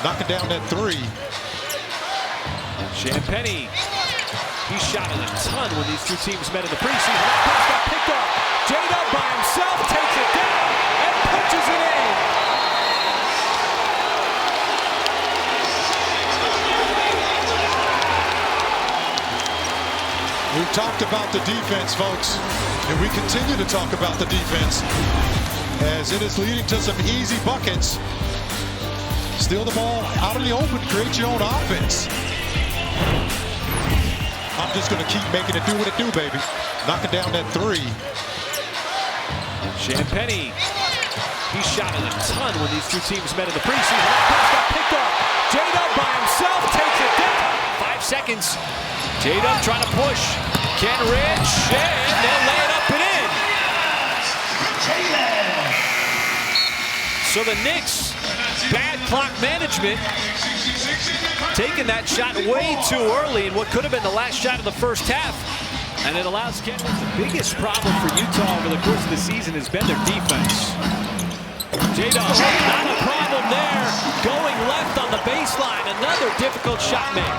knocking down that three. Champagny, he shot it a ton when these two teams met in the preseason. That pass got picked up. J-Dub by himself takes it down and punches it in. We've talked about the defense, folks, and we continue to talk about the defense as it is leading to some easy buckets. Steal the ball out in the open, create your own offense. I'm just going to keep making it do what it do, baby. Knocking down that three. Champagny, he shot it a ton when these two teams met in the preseason. That pass got picked up. J-Dub by himself takes it down. 5 seconds. J-Dub trying to push. Ken Rich, and they'll lay it up and in. So the Knicks, bad clock management, taking that shot way too early in what could have been the last shot of the first half. And it allows Ken. The biggest problem for Utah over the course of the season has been their defense. J-Dub, not a problem there. Going left on the baseline. Another difficult shot made.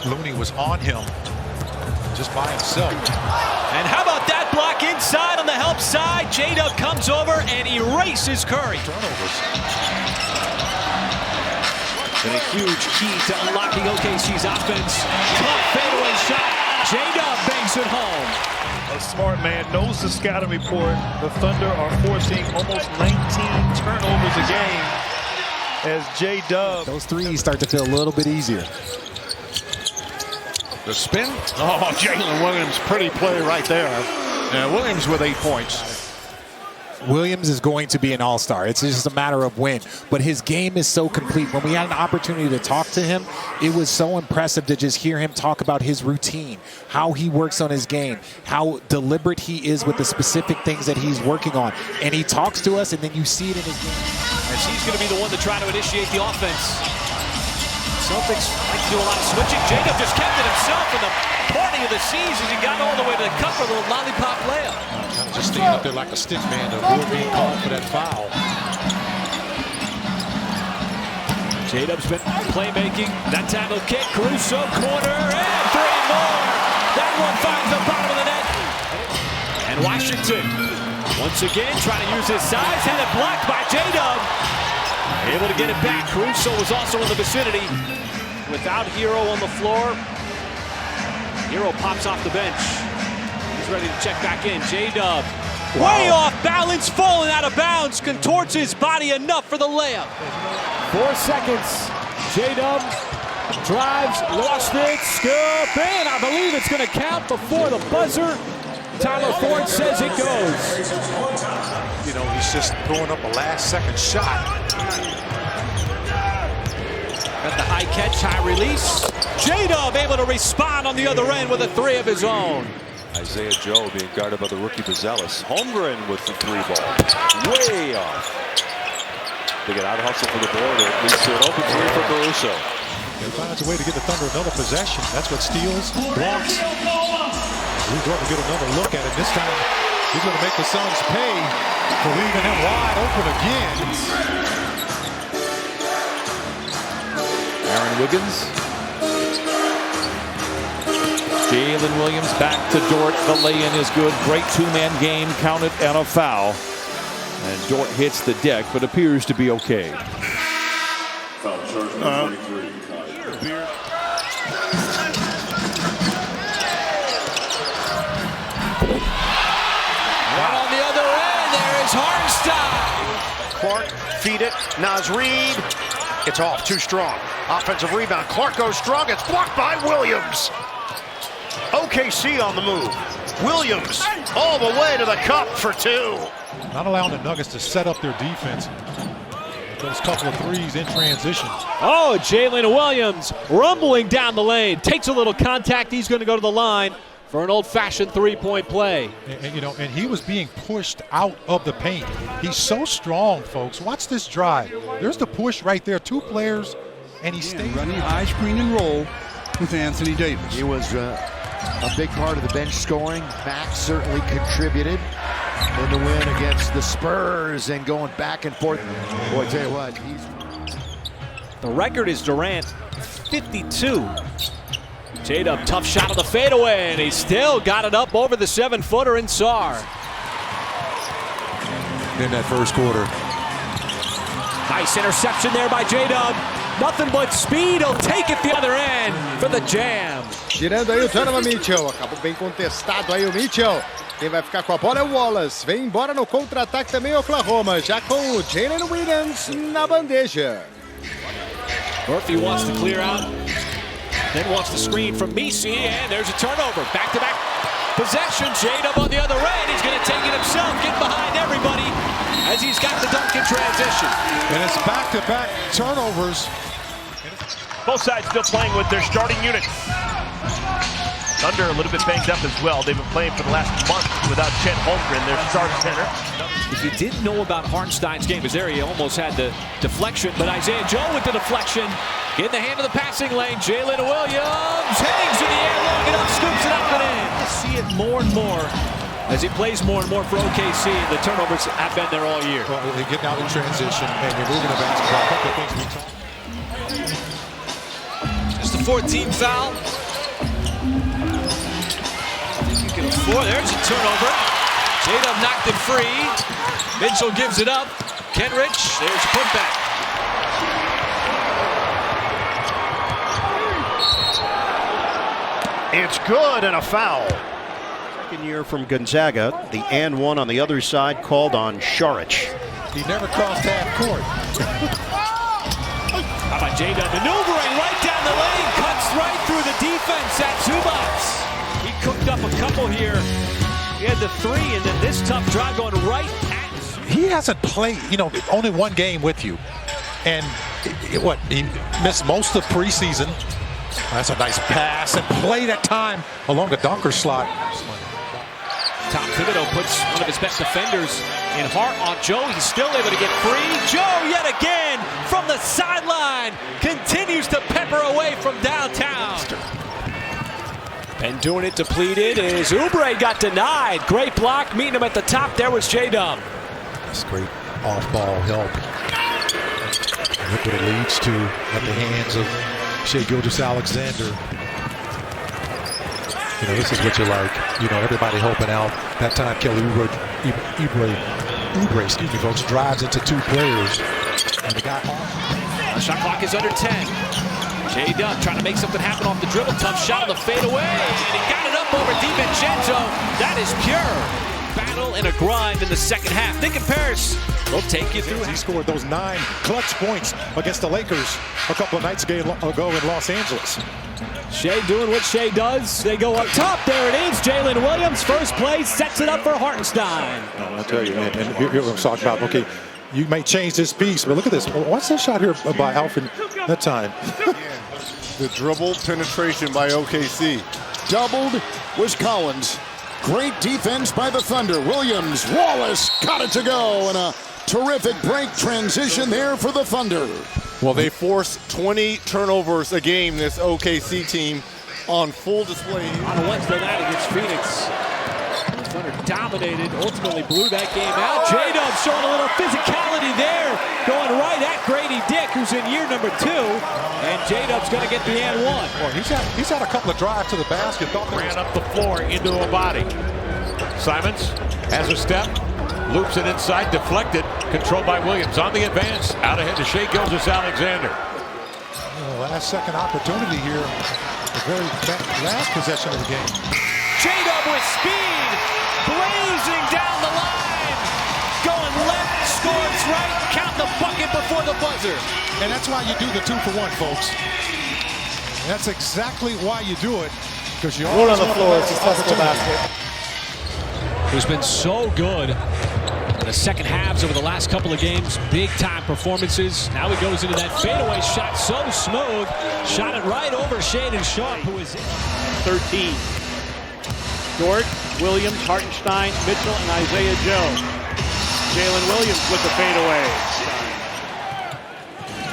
Looney was on him just by himself. And how about that block inside on the help side? J-Dub comes over and erases Curry. Turnovers. And a huge key to unlocking OKC's offense. Tough fadeaway shot. J-Dub banks it home. A smart man knows the scouting report. The Thunder are forcing almost 19 turnovers a game as J-Dub. Those threes start to feel a little bit easier. The spin. Oh, Jalen Williams, pretty play right there. Williams with 8 points. Williams is going to be an all-star. It's just a matter of when. But his game is so complete. When we had an opportunity to talk to him, it was so impressive to just hear him talk about his routine, how he works on his game, how deliberate he is with the specific things that he's working on. And he talks to us, and then you see it in his game. As he's going to be the one to try to initiate the offense. Celtics like to do a lot of switching. J-Dub just kept it himself in the parting of the seas as he got all the way to the cup for a little lollipop layup. Just staying up there like a stick man to avoid being called for that foul. J-Dub's been playmaking. That time he'll kick. Caruso, corner, and 3 more. That one finds the bottom of the net. And Washington, once again, trying to use his size. Had it blocked by J-Dub. Able to get it back. Caruso was also in the vicinity. Without Hero on the floor. Hero pops off the bench. He's ready to check back in. J-Dub, way off balance, falling out of bounds, contorts his body enough for the layup. 4 seconds. J-Dub drives, lost it, scoop, and I believe it's going to count before the buzzer. Tyler Ford says it goes. You know, he's just throwing up a last-second shot. Got the high catch, high release. J-Dub able to respond on the other end with a 3 of his own. Isaiah Joe being guarded by the rookie Bazelis. Holmgren with the 3 ball. Way off. They get out hustle for the board. At least an open 3 for Caruso. He finds a way to get the Thunder another possession. That's what steals, blocks. We're going to get another look at it. This time, he's going to make the Suns pay for leaving him wide open again. Aaron Wiggins. Jalen Williams back to Dort. The lay-in is good. Great 2-man game. Counted and a foul. And Dort hits the deck, but appears to be okay. On the other end, there is Hartenstein. Clark, feed it. Naz Reid. It's off, too strong. Offensive rebound. Clark goes strong. It's blocked by Williams. OKC on the move. Williams all the way to the cup for 2. Not allowing the Nuggets to set up their defense. Those couple of threes in transition. Oh, Jalen Williams rumbling down the lane. Takes a little contact. He's going to go to the line for an old-fashioned 3-point play. And he was being pushed out of the paint. He's so strong, folks. Watch this drive. There's the push right there. 2 players, and he stays running high screen and roll with Anthony Davis. He was a big part of the bench scoring. Max certainly contributed in the win against the Spurs and going back and forth. Boy, I tell you what, The record is Durant, 52. J-Dub, tough shot on the fadeaway, and he still got it up over the 7-footer in Sarr. In that first quarter. Nice interception there by J-Dub. Nothing but speed. He'll take it the other end for the jam. Girando aí o Donovan Mitchell. Acabou bem contestado aí o Mitchell. Quem vai ficar com a bola é o Wallace. Vem embora no contra-ataque também o Oklahoma. Já com o Jalen Williams na bandeja. Murphy wants to clear out. Then wants the screen from Messi, and there's a turnover. Back-to-back possession. J-Dub on the other end. He's going to take it himself, get behind everybody as he's got the dunk in transition. And it's back-to-back turnovers. Both sides still playing with their starting units. Thunder a little bit banged up as well. They've been playing for the last month without Chet Holmgren, their star center. If you didn't know about Hartenstein's game, his area almost had the deflection, but Isaiah Joe with the deflection. In the hand of the passing lane, Jalen Williams hangs in the air long enough, scoops it up and in. I see it more and more as he plays more and more for OKC. The turnovers have been there all year. Well, they're getting out in transition, and you're moving the basketball. A couple of things we talked. Just the 14th foul. There's a turnover. J-Dub knocked it free. Mitchell gives it up. Kenrich, there's a putback. It's good and a foul. Second year from Gonzaga. The and one on the other side called on Saric. He never crossed half court. How about J-Dub maneuvering right down the lane, cuts right through the defense at Zubats. He cooked up a couple here. He had the three, and then this tough drive going right at. He hasn't played, only one game with you. And he missed most of preseason. That's a nice pass and play that time along the dunker slot. Tom Thibodeau puts one of his best defenders in Hart on Joe. He's still able to get free. Joe yet again from the sideline continues to pepper away from downtown. And doing it depleted is Oubre, got denied. Great block, meeting him at the top. There was J-Dub. That's great off-ball help. Look what it leads to at the hands of Shai Gilgeous-Alexander. This is what you like. Everybody helping out. That time Kelly Oubre, folks, drives into two players. And the guy off. The shot clock is under 10. J-Dub trying to make something happen off the dribble. Tough shot on the fadeaway. And he got it up over DiVincenzo. That is pure battle and a grind in the second half. Nick and Paris will take you through. He scored those 9 clutch points against the Lakers a couple of nights ago in Los Angeles. Shai doing what Shai does. They go up top. There it is. Jalen Williams, first play, sets it up for Hartenstein. I'll tell you, man. And here we're talking about, okay, you may change this piece, but look at this. What's that shot here by Alfred that time? The dribble penetration by OKC. Doubled was Collins. Great defense by the Thunder. Williams, Wallace got it to go, and a terrific break transition there for the Thunder. Well, they force 20 turnovers a game, this OKC team, on full display. On a Wednesday night against Phoenix. The Thunder dominated, ultimately blew that game out. J-Dub showing a little physicality there, going right at Grady Dick, who's in year number 2. And J-Dub's going to get the and one. Well, he's had a couple of drives to the basket. Ran up the floor into a body. Simons has a step, loops it inside, deflected, controlled by Williams on the advance, out ahead to Shai Gilgeous-Alexander. Last second opportunity here, the very last possession of the game. J-Dub with speed, blazing down the line, going left, scores right, count the bucket before the buzzer. And that's why you do the 2-for-1, folks. That's exactly why you do it, because you always on the floor, successful basket. Who's been so good in the second halves over the last couple of games. Big-time performances. Now he goes into that fadeaway shot so smooth. Shot it right over Shaedon Sharpe, who is in. 13. Dort, Williams, Hartenstein, Mitchell, and Isaiah Joe. Jalen Williams with the fadeaway.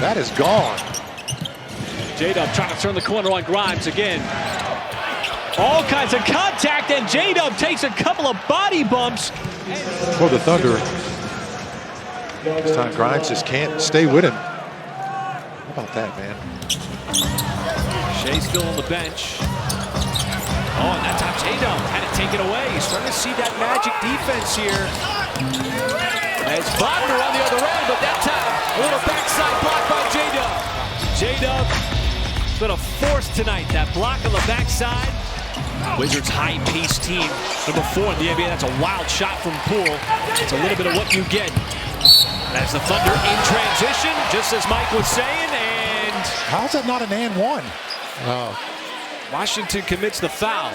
That is gone. J-Dub trying to turn the corner on Grimes again. All kinds of contact, and J-Dub takes a couple of body bumps. For the Thunder, this time Grimes just can't stay with him. How about that, man? Shea still on the bench. Oh, and that time J-Dub had it taken away. He's starting to see that magic defense here. As Wagner on the other end, but that time a little backside block by J-Dub. J-Dub been a force tonight. That block on the backside. Wizards high-paced team, number 4 in the NBA. That's a wild shot from Poole. It's a little bit of what you get. That's the Thunder in transition, just as Mike was saying, and how's that not an and one? Oh, Washington commits the foul.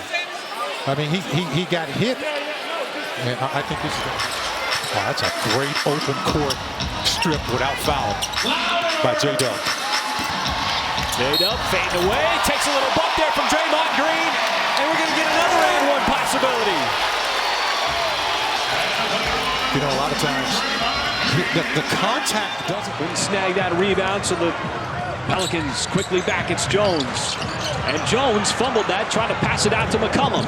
I mean, he got hit, and I think this is that's a great open court strip without foul by J-Dub. J-Dub fading away, takes a little bump there from Draymond Green, and we're going to get another and one possibility. You know, a lot of times the contact doesn't. Snag that rebound, so the Pelicans quickly back. It's Jones, and Jones fumbled that, trying to pass it out to McCollum.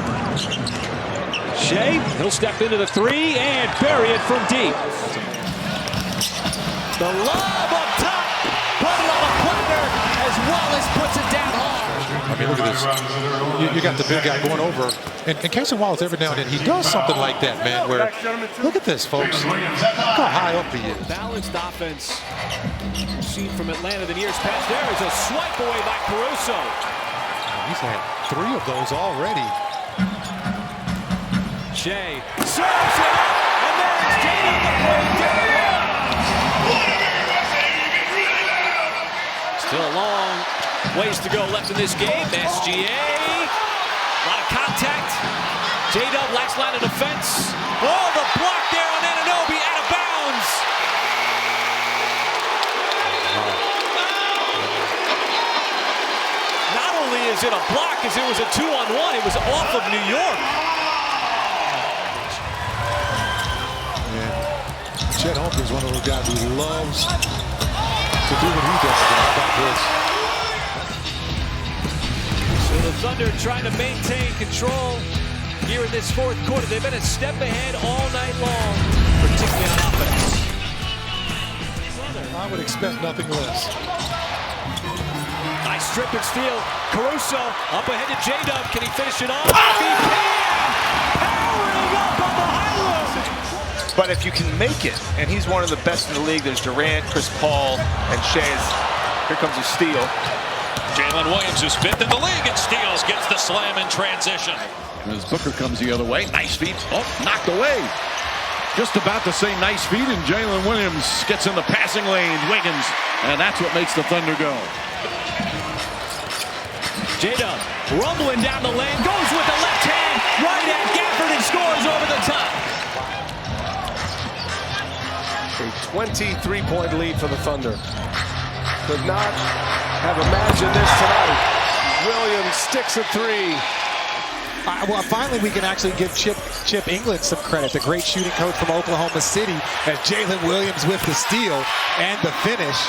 Shea, he'll step into the 3 and bury it from deep. The lob up top, put it on a corner as Wallace puts it down hard. I mean, look at this. You got the big guy going over, and Casey Wallace every now and then he does something like that, man. Where look at this, folks. Look how high up he is. Balanced offense seen from Atlanta in years past. There is a swipe away by Caruso. He's had 3 of those already. Shea serves it up, and there's J-Dub to bring it down. Still a long ways to go left in this game. SGA, a lot of contact. J-Dub last line of defense. Oh, the block there on Anunoby, out of bounds. Not only is it a block, as it was a 2-on-1, it was off of New York. Chet Holmgren is one of those guys who loves to do what he does. And how about this? So the Thunder trying to maintain control here in this 4th quarter. They've been a step ahead all night long, particularly on offense. I would expect nothing less. Nice strip and steal. Caruso up ahead to J-Dub. Can he finish it off? He can! Powering up on the high road! But if you can make it, and he's one of the best in the league, there's Durant, Chris Paul, and Shea. Here comes a steal. Jalen Williams, who's 5th in the league and steals, gets the slam in transition. As Booker comes the other way, nice feet. Oh, knocked away. Just about to say nice feet, and Jalen Williams gets in the passing lane. Wiggins, and that's what makes the Thunder go. J-Dub rumbling down the lane, goes with the left hand, right at Gafford, and scores over the top. A 23-point lead for the Thunder. Could not have imagined this tonight. Williams sticks a 3. Well, finally we can actually give Chip England some credit, the great shooting coach from Oklahoma City, as Jalen Williams with the steal and the finish.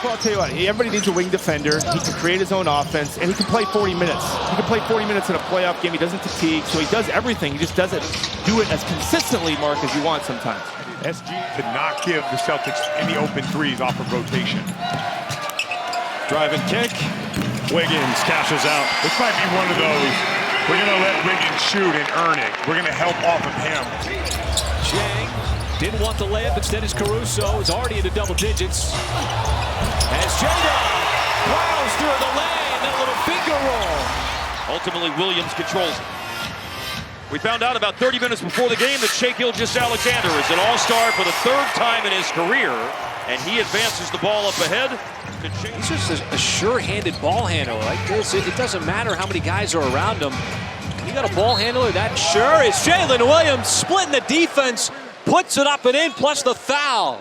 Well, I'll tell you what, everybody needs a wing defender. He can create his own offense, and he can play 40 minutes. He can play 40 minutes in a playoff game. He doesn't fatigue, so he does everything. He just doesn't do it as consistently, Mark, as you want sometimes. SG could not give the Celtics any open threes off of rotation. Driving kick. Wiggins cashes out. This might be one of those, we're going to let Wiggins shoot and earn it. We're going to help off of him. Chang didn't want the layup. Instead, is Caruso is already into double digits. As J-Dub plows through the lane, that little finger roll. Ultimately, Williams controls it. We found out about 30 minutes before the game that Shea Gilgeous-Alexander is an all-star for the 3rd time in his career, and he advances the ball up ahead. He's just a sure-handed ball handler like this. It doesn't matter how many guys are around him. You got a ball handler, that sure is Jalen Williams splitting the defense, puts it up and in, plus the foul.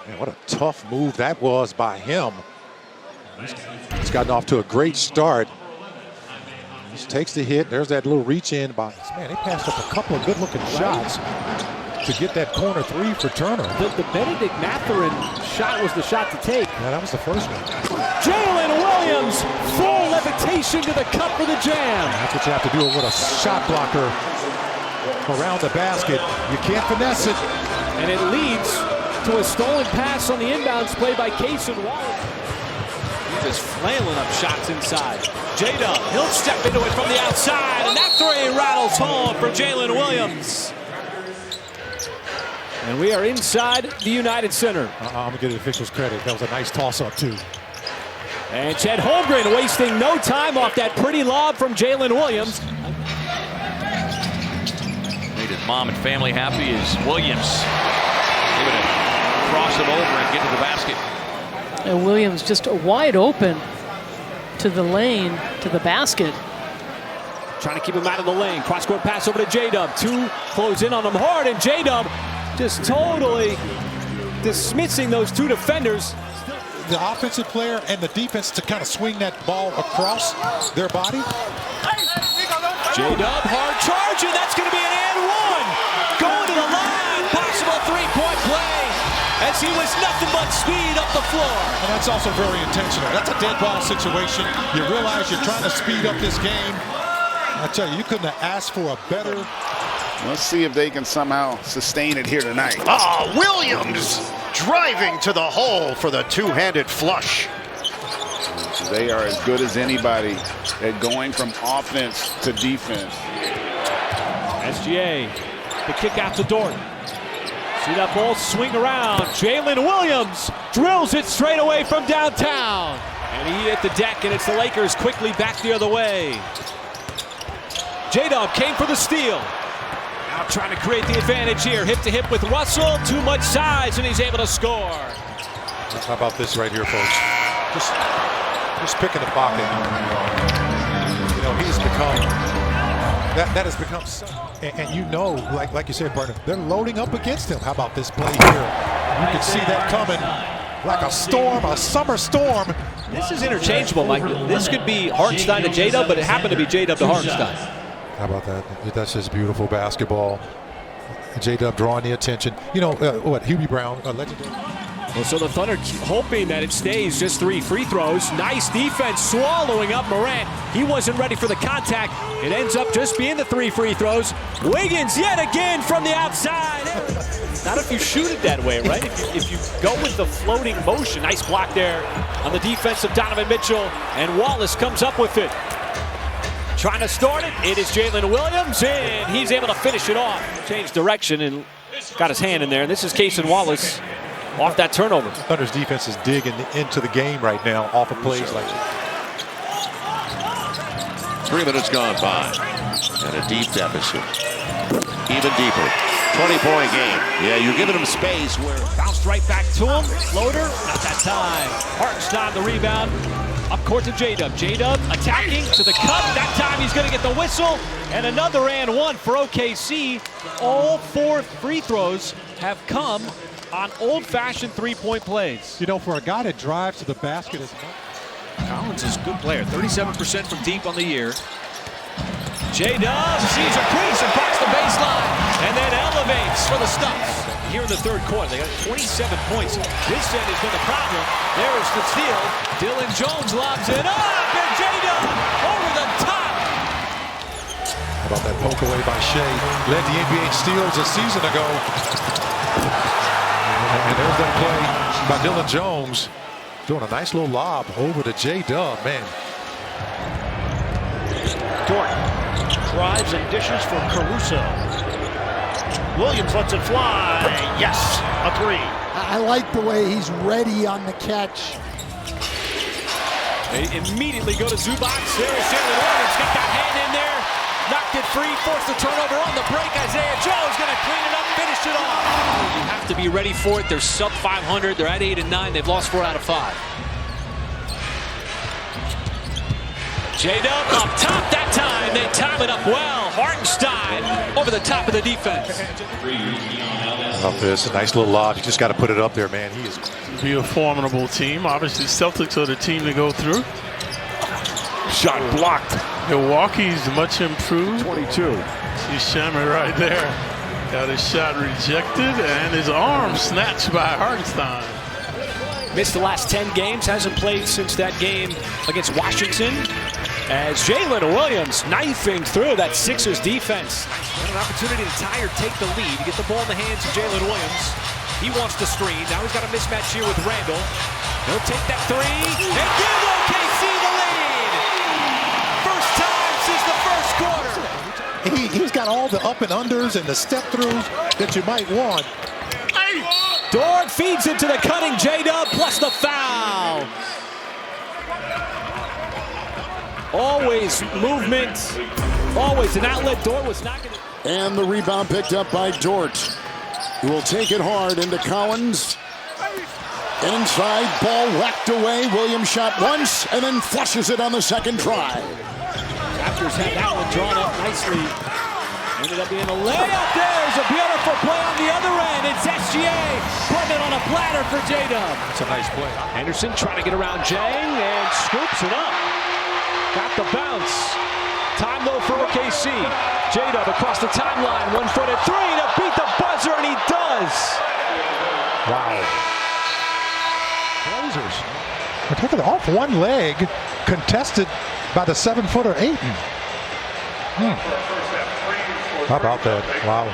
Man, what a tough move that was by him. He's gotten off to a great start. He takes the hit. There's that little reach in by, man, they passed up a couple of good-looking shots to get that corner 3 for Turner. The Benedict Mathurin shot was the shot to take. Yeah, that was the first one. Jalen Williams, full levitation to the cup for the jam. That's what you have to do with a shot blocker around the basket. You can't finesse it. And it leads to a stolen pass on the inbounds play by Cason Wallace. He's just flailing up shots inside. J-Dub, he'll step into it from the outside, and that three rattles home for Jalen Williams. And we are inside the United Center. I'm going to give the officials credit. That was a nice toss-up, too. And Chet Holmgren wasting no time off that pretty lob from Jalen Williams. Made his mom and family happy as Williams able to cross him over and get to the basket. And Williams just wide open to the lane, to the basket. Trying to keep him out of the lane. Cross-court pass over to J-Dub. Two close in on him hard, and J-Dub just totally dismissing those two defenders. The offensive player and the defense to kind of swing that ball across their body. J-Dub, hard charge, and that's going to be an and one. Going to the line, possible three-point play, as he was nothing but speed up the floor. And that's also very intentional. That's a dead ball situation. You realize you're trying to speed up this game. I tell you, you couldn't have asked for a better. Let's see if they can somehow sustain it here tonight. Williams driving to the hole for the two-handed flush. They are as good as anybody at going from offense to defense. SGA, the kick out to Dort. See that ball swing around. Jalen Williams drills it straight away from downtown. And he hit the deck, and it's the Lakers quickly back the other way. J-Dub came for the steal. Now trying to create the advantage here. Hip to hip with Russell. Too much size, and he's able to score. How about this right here, folks? Just picking the pocket. You know, he's become, that has become, and you know, like you said, partner, they're loading up against him. How about this play here? You can see that coming like a storm, a summer storm. This is interchangeable, Mike. This could be Hartenstein to J-Dub, but it happened to be J-Dub to Hartenstein. How about that? That's just beautiful basketball. J-Dub drawing the attention. You know, Hubie Brown, legendary. Well, so the Thunder hoping that it stays just 3 free throws. Nice defense swallowing up Morant. He wasn't ready for the contact. It ends up just being the 3 free throws. Wiggins yet again from the outside. Not if you shoot it that way, right? If you go with the floating motion. Nice block there on the defense of Donovan Mitchell. And Wallace comes up with it. Trying to start it. It is Jalen Williams, and he's able to finish it off. Changed direction and got his hand in there. This is Cason Wallace off that turnover. Thunder's defense is digging into the game right now off of plays like that. 3 minutes gone by. And a deep deficit. Even deeper. 20-point game. Yeah, you're giving them space where... Bounced right back to him. Floater, not that time. Hartenstein the rebound. Up court to J-Dub. J-Dub attacking to the cup. That time he's going to get the whistle. And another and one for OKC. All 4 free throws have come on old-fashioned three-point plays. You know, for a guy that drives to the basket as much. Collins is a good player. 37% from deep on the year. J-Dub sees a crease across the baseline and then elevates for the stuff. Here in the third quarter, they got 27 points. This end has been the problem. There is the steal. Dylan Jones lobs it up, and J-Dub over the top. How about that poke away by Shea? Led the NBA steals a season ago. And there's that play by Dylan Jones. Doing a nice little lob over to J-Dub, man. Dort drives and dishes for Caruso. Williams lets it fly. Yes, a 3. I like the way he's ready on the catch. They immediately go to Zubac. There is Jalen Williams. Got that hand in there. Knocked it free. Forced the turnover on the break. Isaiah Joe's going to clean it up, finish it off. You have to be ready for it. They're sub 500. They're at 8 and 9. They've lost 4 out of 5. J-Dub up top that time. They time it up well. Hartenstein over the top of the defense. Up this, a nice little lob. You just got to put it up there, man. He is. Be a formidable team. Obviously, Celtics are the team to go through. Shot blocked. Milwaukee's much improved. 22. See Shammer right there. Got his shot rejected and his arm snatched by Hartenstein. Missed the last 10 games. Hasn't played since that game against Washington. As Jalen Williams knifing through that Sixers defense. Got an opportunity to tie or take the lead. To get the ball in the hands of Jalen Williams. He wants to screen. Now he's got a mismatch here with Randall. He'll take that three and give OKC the lead. First time since the first quarter. He's got all the up and unders and the step throughs that you might want. Dort feeds it to the cutting J-Dub plus the foul. Always movement, always an outlet. Dort was not going to. And the rebound picked up by Dort, who will take it hard into Collins. Inside, ball whacked away. Williams shot once and then flushes it on the second try. Raptors had that one drawn up nicely. Ended up being a layup. There's a beautiful play on the other end. It's SGA putting it on a platter for J-Dub. It's a nice play. Anderson trying to get around Jang and scoops it up. Got the bounce. Time though for OKC. J-Dub across the timeline. 1-footed three to beat the buzzer, and he does. Wow. Blazers. We're taking it off one leg, contested by the 7-footer Ayton. How about that? Wow.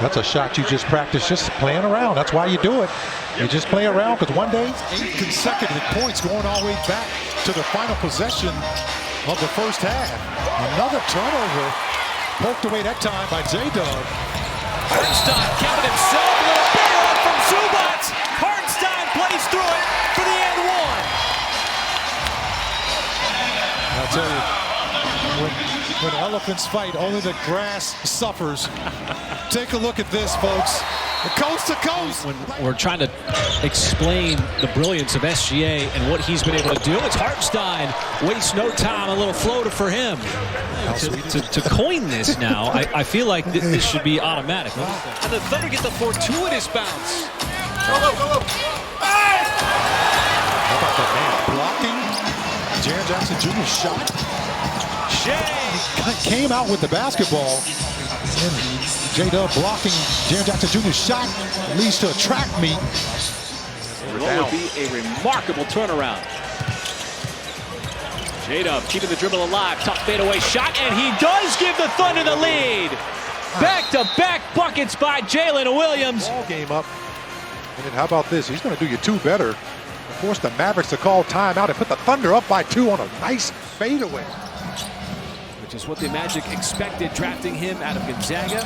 That's a shot you just practice, just playing around. That's why you do it. You just play around, because one day, 8 consecutive points going all the way back to the final possession of the first half. Another turnover poked away that time by J-Dub. Hartenstein counted himself. A little barrel from Zubac. Hartenstein plays through it for the and one. I'll tell you, when elephants fight, only the grass suffers. Take a look at this, folks. Coast to coast. When we're trying to explain the brilliance of SGA and what he's been able to do, it's Hartenstein. Wastes no time, a little floater for him. To coin this now, I feel like this should be automatic. And the Thunder get the fortuitous bounce. How about that man blocking Jaren Jackson Jr.'s shot? Shea came out with the basketball. And J-Dub blocking Jaren Jackson Jr.'s shot leads to a track meet. What would be a remarkable turnaround. J-Dub keeping the dribble alive. Tough fadeaway shot, and he does give the Thunder the lead. Back-to-back buckets by Jalen Williams. Ball game up. And then how about this? He's going to do you two better. Force the Mavericks to call timeout and put the Thunder up by 2 on a nice fadeaway. Which is what the Magic expected, drafting him out of Gonzaga.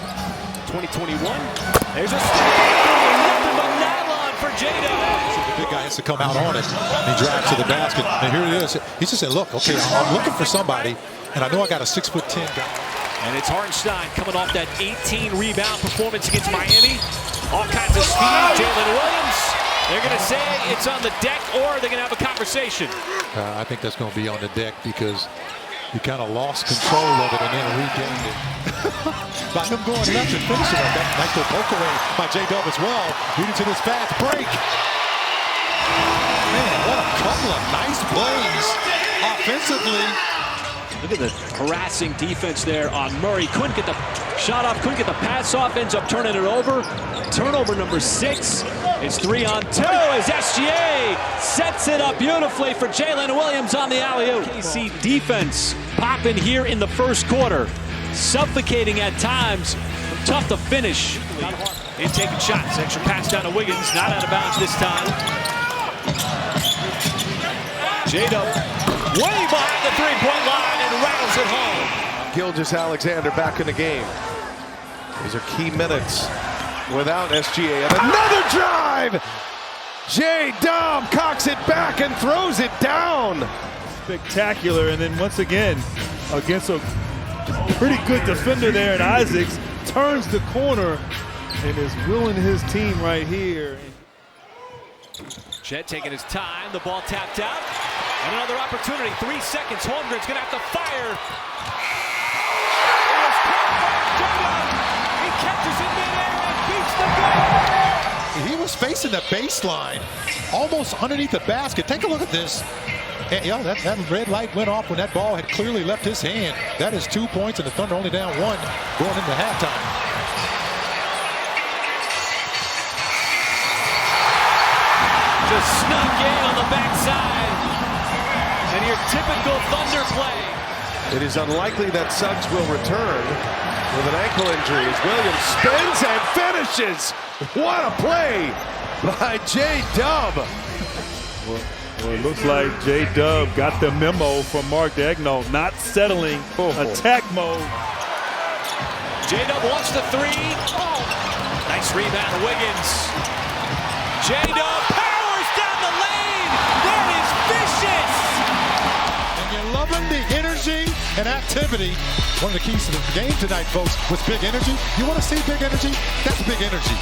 2021. There's a nothing but nylon for J-Dub. So the big guy has to come out on it. He drives to the basket. And here it is. He just said, look, okay, I'm looking for somebody. And I know I got a 6'10" guy. And it's Hartenstein coming off that 18-rebound performance against Miami. All kinds of speed. Jalen Williams. They're going to say it's on the deck, or they're going to have a conversation. I think that's going to be on the deck, because he kind of lost control of it and then regained it. By him going left and finishing it. That nice little poke away by J-Dub as well. Leading to this fast break. Man, what a couple of nice plays offensively. Look at the harassing defense there on Murray. Couldn't get the shot off, couldn't get the pass off, ends up turning it over. Turnover number 6. It's 3-on-2 as SGA sets it up beautifully for Jalen Williams on the alley-oop. OKC defense popping here in the first quarter. Suffocating at times, tough to finish. In taking shots, extra pass down to Wiggins, not out of bounds this time. J-Dub way behind the three-point line and rattles it home. Gilgeous-Alexander back in the game. These are key minutes without SGA. And another drive! J-Dub cocks it back and throws it down. Spectacular, and then once again, against a pretty good defender there in Isaacs, turns the corner and is willing his team right here. Chet taking his time, the ball tapped out. And another opportunity, 3 seconds. Holmgren's gonna have to fire. It was J-Dub. He catches it midair and beats the goal. He was facing the baseline, almost underneath the basket. Take a look at this. And, yeah, that red light went off when that ball had clearly left his hand. That is 2 points, and the Thunder only down 1 going into halftime. Just snuck in on the backside. And your typical Thunder play. It is unlikely that Suggs will return. with an ankle injury as Williams spins and finishes. What a play by J-Dub. Well, it looks like J-Dub got the memo from Mark Daigneault, not settling attack mode. J-Dub wants the three. Oh. Nice rebound, Wiggins. J-Dub powers down the lane. That is vicious. And you're loving the energy and activity. One of the keys to the game tonight, folks, was big energy. You want to see big energy? That's big energy.